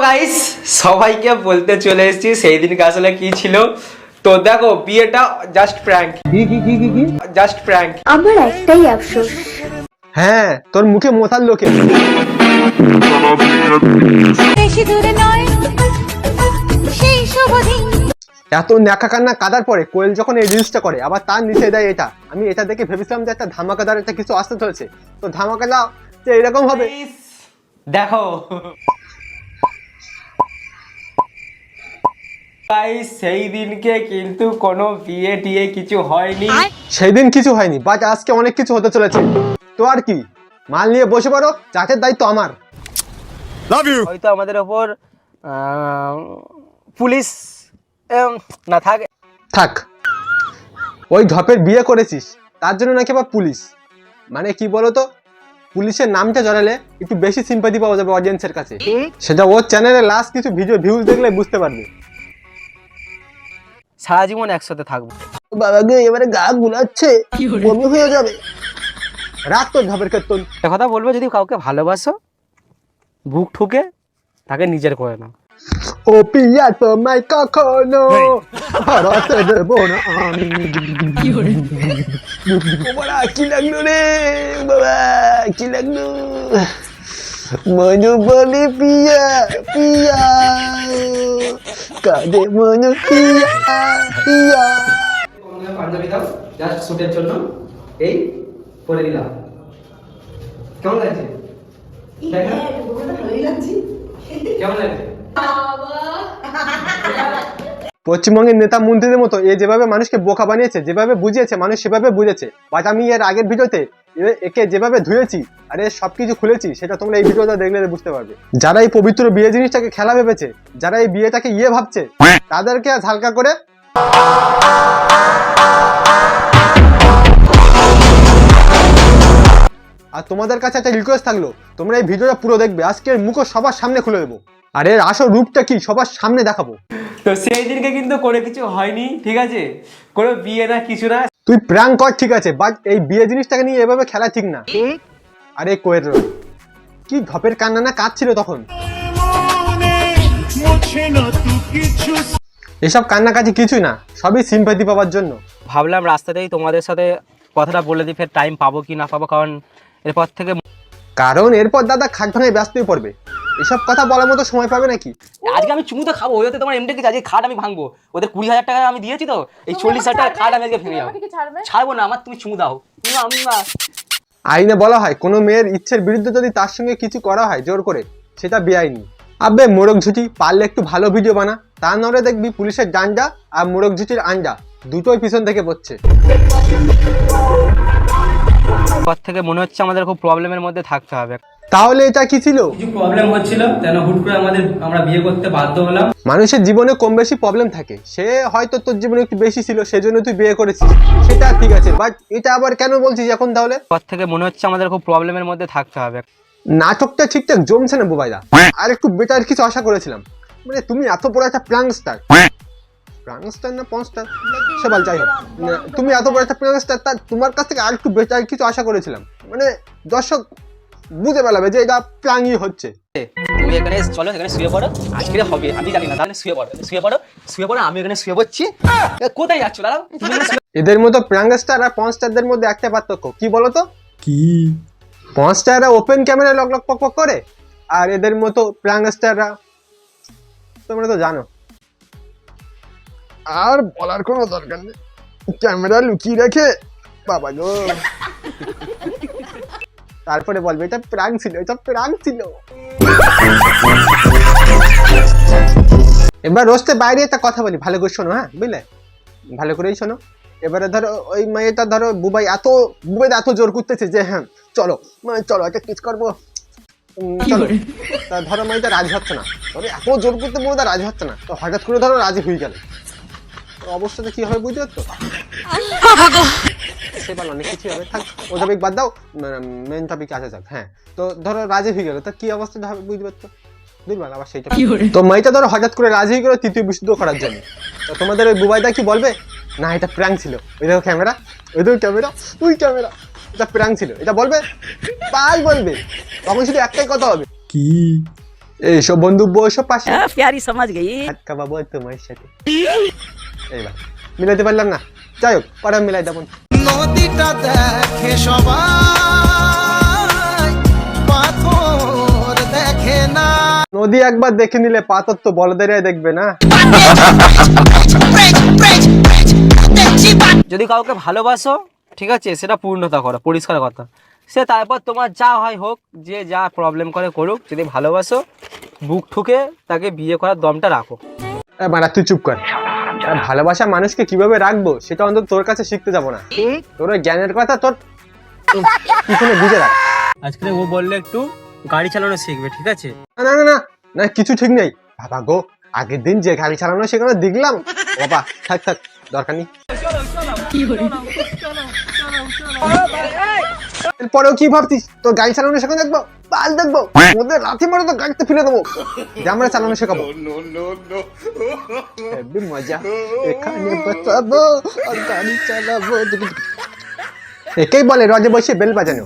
Guys সবাইকে বলতে চলে এসেছি সেই দিনকে আসলে কি ছিল। তো দেখো বিয়েটা জাস্ট প্র্যাঙ্ক। কি জাস্ট প্র্যাঙ্ক। আমার একটাই আফসোস, হ্যাঁ তোর মুখে মোথার লোকে বেশি দূরে নয় সেই শুভ দিন। এত ন্যাকা কান্না কাদার পরে কোয়েল যখন এই রিলসটা করে আবার তার নিচে দেয় এটা, আমি এটা দেখে ভেবেছিলাম যে একটা ধামাকাদার একটা কিছু আসতে চলেছে। তো ধামাকাদার যে এরকম হবে। দেখো গাইস সেই দিনকে কিন্তু কোনো বিয়ে টিয়ে কিছু হয়নি। সেই দিন কিছু হয়নি, বাট আজকে অনেক কিছু হতে চলেছে। তো আর কি, মাল নিয়ে বসে পড়ো, চাটের দায়িত্ব আমার। হয়তো আমাদের ওপর পুলিশ না থাকে। থাক, ওই ঢপের বিয়ে করেছিস তার জন্য নাকি আবার পুলিশ, মানে কি বলতো, পুলিশের নামটা জড়ালে একটু বেশি সিম্পাথি পাওয়া যাবে অডিয়েন্সের কাছে। সেটা ওর চ্যানেলে লাস্ট কিছু ভিডিও ভিউজ দেখলে বুঝতে পারবে। সারা জীবন একসাথে থাকবো। বাবা গো এবারে গা গুলাচ্ছে, বমি হয়ে যাবে। রাত তোর ঢপের কীর্তন। একটা কথা বলবো, যদি কাউকে ভালোবাসো বুক ঠুকে তাকে নিজের করে নাও। ও পিয়া তোমায় কখনো হারাতে দেব না আমি। বাবা কি লাগলো রে, বাবা কি লাগলো। মনু বলে পিয়া পিয়া কাঁদে মনু পিয়া পিয়া। পাঞ্জাবি দাও জাস্ট শুটের জন্য, এই পরে দিলাম। কেমন লাগছে? কেমন লাগছে? পশ্চিমবঙ্গের নেতা মন্ত্রীদের মতো এ যেভাবে মানুষকে বোকা বানিয়েছে, যেভাবে বুঝিয়েছে মানুষ সেভাবে বুঝেছে। বাট আমি এর আগের ভিডিওতে একে যেভাবে ধুয়েছি আর এর সবকিছু খুলেছি, সেটা তোমরা এই ভিডিওটা দেখলে বুঝতে পারবে। যারা এই পবিত্র বিয়ে জিনিসটাকে খেলা ভেবেছে, যারা এই বিয়েটাকে ভাবছে, তাদেরকে আজ হালকা করে আর তোমাদের কাছে একটা রিকোয়েস্ট থাকলো, তোমরা এই ভিডিওটা পুরো দেখবে। আজকের মুখো সবার সামনে খুলে দেবো, আর এর আসল রূপটা কি সবার সামনে দেখাবো। তো সেই দিনকে কিন্তু কোনো কিছু হয়নি, ঠিক আছে? কোনো বিয়ে না কিছু না। তুই প্র্যাঙ্ক কর ঠিক আছে, বাট এই বিয়ে জিনিসটাকে নিয়ে এভাবে খেলা ঠিক না। আরে কোয়েল কি ধপের কান্না না কাঁদছিল তখন। এসব কান্নাকাটি কিছুই না, সবই সিম্পাথি পাওয়ার জন্য। ভাবলাম রাস্তাতেই তোমাদের সাথে কথাটা বলে দিই, ফের টাইম পাবো কি না পাবো, কারণ এরপর দাদা খাট ভাঙায় ব্যস্তই পড়বে, এসব কথা বলার মতো সময় পাবে নাকি। আজকে আমি চুমুতে খাবো, ওদের তোমার এমনি কিছু, আজকে খাট আমি ভাঙবো। ওদের 20,000 টাকা আমি দিয়েছি, তো এই 40,000 টাকা খাট আমি আজকে ভেঙে যাবো। ছাড়বো না, আমার তুমি চুমু দাও। আইনে বলা হয় কোনো মেয়ের ইচ্ছের বিরুদ্ধে যদি তার সঙ্গে কিছু করা হয় জোর করে, সেটা বেআইনি। আবে মোরগ ঝুটি, পারলে একটু ভালো ভিডিও বানা, তা নড়ে দেখবি পুলিশের ডান্ডা আর মোরগ ঝুটির আন্ডা দুটোই পিছন থেকে পড়ছে। থেকে মনে হচ্ছে আমাদের খুব প্রবলেমের মধ্যে থাকতে হবে। তাহলে এটা কি ছিল? কিছু প্রবলেম হচ্ছিল, কেন হুট করে আমরা বিয়ে করতে বাধ্য হলাম। মানুষের জীবনে কম বেশি প্রবলেম থাকে, সে হয়তো তোর জীবনে একটু বেশি ছিল, সেজন্য তুই বিয়ে করেছিস, সেটা ঠিক আছে। বাট এটা আবার কেন বলছিস এখন তাহলে? থেকে মনে হচ্ছে আমাদের খুব প্রবলেমের মধ্যে থাকতে হবে। নাটকটা ঠিকঠাক জমছে না বুবাইদা, আর একটু বেটার কিছু আশা করেছিলাম। মানে তুমি এত বড় একটা প্রাঙ্ক স্টার না পনস্টার, সেবাল যাই হোক, তুমি এত বড় একটা প্রাঙ্ক স্টার, তার তোমার কাছ থেকে আর একটু বেটার কিছু আশা করেছিলাম। মানে দর্শক বুঝে পেলাবে যে এটা প্রাঙ্কই হচ্ছে। তুমি এখানে চলো, এখানে শুয়ে পড়ো, আজকে হবে আমি জানি না, তাহলে শুয়ে পড়ো, আমি এখানে শুয়ে পড়ছি। কোথায় যাচ্ছ দাঁড়াও? এদের মতো প্রাঙ্ক স্টার আর পনস্টারদের মধ্যে একটা পার্থক্য কি বলতো? কি? পনস্টাররা ওপেন ক্যামেরায় লক লক পক পক করে, আর এদের মতো প্রাঙ্ক স্টাররা তোমরা তো জানো। আর বলার কোনো দরকার নেই, ক্যামেরা লুকিয়ে রেখে বাবা গো তারপরে বলবে এটা প্রাঙ্ক ছিল, এটা প্রাঙ্ক ছিল। এবার রোস্টে বাইরে একটা কথা বলি, ভালো করে শোনো, হ্যাঁ বুঝলে, ভালো করেই শোনো। এবারে ধরো ওই মেয়েটা, ধরো বুবাই এত জোর করতেছে যে হ্যাঁ চলো চলো একটা কিস করবো, চলো। তা ধরো মেয়েটা রাজি হচ্ছে না, তবে এত জোর করতে বলতে রাজি হচ্ছে না, তো হঠাৎ করে ধরো রাজি হয়ে গেল, অবস্থাটা কি হবে বুঝতে পারছো? সেবার অনেক কিছু হবে, থাক ও টপিক বাদ দাও, মেন টপিক আসা যাক। হ্যাঁ, তো ধরো রাজি হয়ে গেল, তা কি অবস্থাটা হবে বুঝতে পারছো? বুঝবার আবার সেইটা তো মেয়েটা ধরো হঠাৎ করে রাজি হয়ে গেল তৃতীয় বিশুদ্ধ করার জন্য। তো তোমাদের ওই বুবাইদা কি বলবে? না এটা প্র্যাঙ্ক ছিল, ওই দেখো ক্যামেরা, ওই দেখো ক্যামেরা, ওই ক্যামেরা, এটা প্র্যাঙ্ক ছিল, এটা বলবে? পাল বলবে। তখন শুধু একটাই কথা হবে, কি? এইসব বন্ধু বসো পাশে, प्यारी समझ गई। ভাত খাওয়াবো তোমার সাথে। এইবার মিলাইতে পারলাম না, যাই হোক পরে আমি মিলাই দেবো। নদীটা দেখে সবাই, পাথর দেখে না। নদী একবার দেখে নিলে পাথর তো বলদেরাই দেখবে না। যদি কাউকে ভালোবাসো, ঠিক আছে, সেটা পূর্ণতা করো, পরিষ্কার কথা। সে তারপর তোমার যা হয় হোক, যে যা প্রবলেম করে করুক, যদি ভালোবাসো বুক ঠুকে তাকে বিয়ে করার দমটা রাখো। মারা তুই চুপ কর। আর ভালোবাসা মানুষকে কিভাবে রাখবো সেটা অন্তত তোর কাছে শিখতে যাবো না। তোর ওই জ্ঞানের কথা তোর পিছনে বুঝে রাখ। আজকে ও বললে একটু গাড়ি চালানো শিখবে, ঠিক আছে? না না না না, কিছু ঠিক নেই বাবা গো। আগের দিন যে গাড়ি চালানো সেখানে দেখলাম, বাবা থাক থাক, দরকার নেই। এরপরেও কি ভাবছিস তোর গাড়ি চালানো সেখানে দেখবো? বাল দেখবো, ওদের লাথি মারো তো গাড়িতে ফেলে দেবো। যে আমরা চালানো শেখাবো, হেব্বি মজা। এখানে বাঁচাবো আর গাড়ি চালাবো। একেই বলে রজে বসে বেল বাজানো।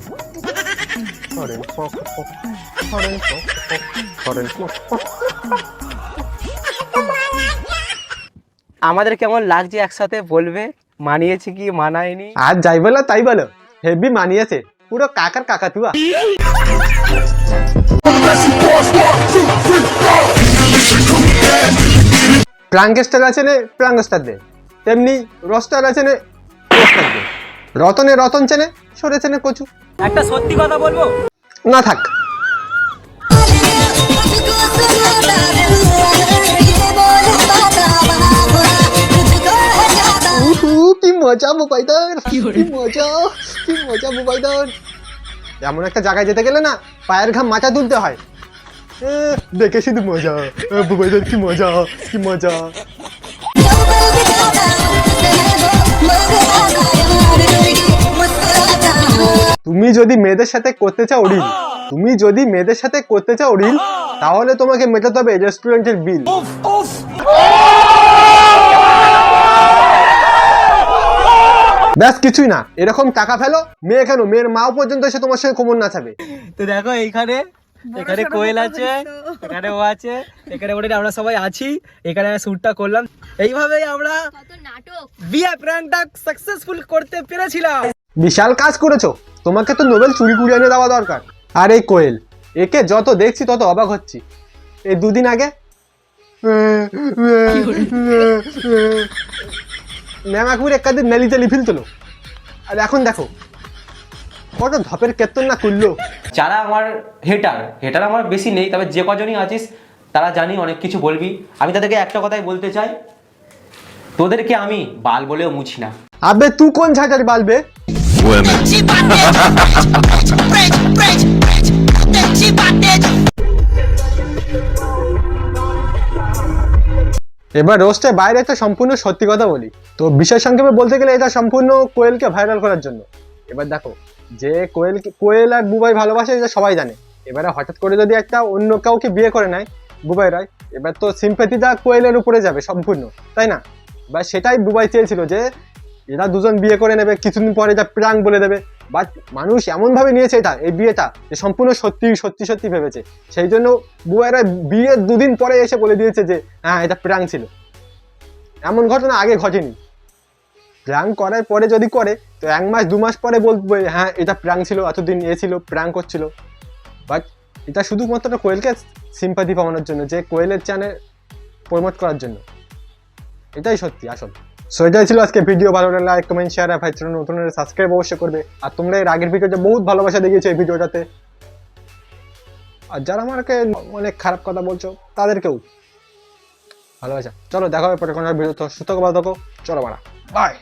আমাদের কেমন লাগছে একসাথে বলবে, মানিয়েছে কি মানায়নি? আর যাই বলো তাই বলো, হেভি মানিয়েছে, পুরো কাকার কাকাতুয়া। প্রাঙ্গস্টার আছে নে প্রাঙ্গস্টার দে, তেমনি রস্টার আছে নে রস্টার দে। রতনে রতন চেনে, সরে চেনে কচু। একটা সত্যি কথা বলবো, না থাক। কি মজা মোবাইদার, কি মজা, কি মজা মোবাইদার। এমন একটা জায়গায় যেতে গেলে না পায়ের ঘাম মাথা তুলতে হয়। দেখে শুধু মজা, মোবাইদার কি মজা, কি মজা। তুমি যদি মেয়েদের সাথে করতে চাও রিল, তুমি যদি মেয়েদের সাথে করতে চাও রিল, তাহলে তোমাকে মেটাতে হবে রেস্টুরেন্টের বিল। ব্যাস কিছুই না, এরকম টাকা ফেলো, মেয়ে কেন মেয়ের মাও পর্যন্ত এসে তোমার সঙ্গে কোমর নাচাবে। তো দেখো এইখানে, এখানে কোয়েল আছে, এখানে ও আছে, এখানে ওটা আমরা সবাই আছি, এখানে শ্যুটটা করলাম। এইভাবেই আমরা বিয়ে প্ল্যানটা সাকসেসফুল করতে পেরেছিলাম। বিশাল কাজ করেছো, তোমাকে তো নোবেল চুরি কুড়ি এনে দেওয়া দরকার। আর এই কোয়েল, একে যত দেখছি তত অবাক হচ্ছি। এই দুদিন আগে ম্যামাকুর একাদিন নেলি তেলি ফিলতলো, আর এখন দেখো কত ধপের কেতন না করলো। যারা আমার হেটার আমার বেশি নেই, তবে যে কজনই আছিস তারা জানি অনেক কিছু বলবি। আমি তাদেরকে একটা কথাই বলতে চাই, তোদেরকে আমি বাল বলেও মুছি না। আবে তুই কোন ঝাঁটার বালবে? এবার রোস্টের বাইরে একটা সম্পূর্ণ সত্যি কথা বলি, তো বিষয় সংক্ষেপে বলতে গেলে এটা সম্পূর্ণ কোয়েলকে ভাইরাল করার জন্য। এবার দেখো, যে কোয়েল আর বুবাই ভালোবাসে এটা সবাই জানে। এবারে হঠাৎ করে যদি একটা অন্য কাউকে বিয়ে করে নেয় বুবাই রায়, এবার তো সিম্প্যাথিটা কোয়েলের উপরে যাবে সম্পূর্ণ, তাই না? বা সেটাই বুবাই চেয়েছিল যে এরা দুজন বিয়ে করে নেবে, কিছুদিন পরে এটা প্রাঙ্ক বলে দেবে। বাট মানুষ এমন ভাবে নিয়েছে এটা, এই বিয়েটা, যে সম্পূর্ণ সত্যি সত্যি সত্যি ভেবেছে। সেই জন্য বুবাইরা বিয়ের দুদিন পরে এসে বলে দিয়েছে যে হ্যাঁ এটা প্রাঙ্ক ছিল। এমন ঘটনা আগে ঘটেনি। প্রাঙ্ক করার পরে যদি করে তো 1 মাস 2 মাস পরে বলবে হ্যাঁ এটা প্রাঙ্ক ছিল, এতদিন এ ছিল, প্রাঙ্ক করছিল। বাট এটা শুধুমাত্র কোয়েলকে সিম্পাথি পাওয়ানোর জন্য, যে কোয়েলের চ্যানেল প্রমোট করার জন্য। এটাই সত্যি আসল। সো এটাই ছিল আজকে ভিডিও। ভালো লাগলে লাইক কমেন্ট শেয়ার আর ভাই নতুন সাবস্ক্রাইব অবশ্যই করবে। আর তোমরা এর আগের ভিডিওতে বহুত ভালোবাসা দেখিয়েছো এই ভিডিওটাতে, আর যারা আমাকে অনেক খারাপ কথা বলছো তাদেরকেও ভালোবাসা। চলো দেখা হবে পরে কোনো ভিডিও। তো সুস্থ ভালো থাকো, চলো বাড়া, বাই।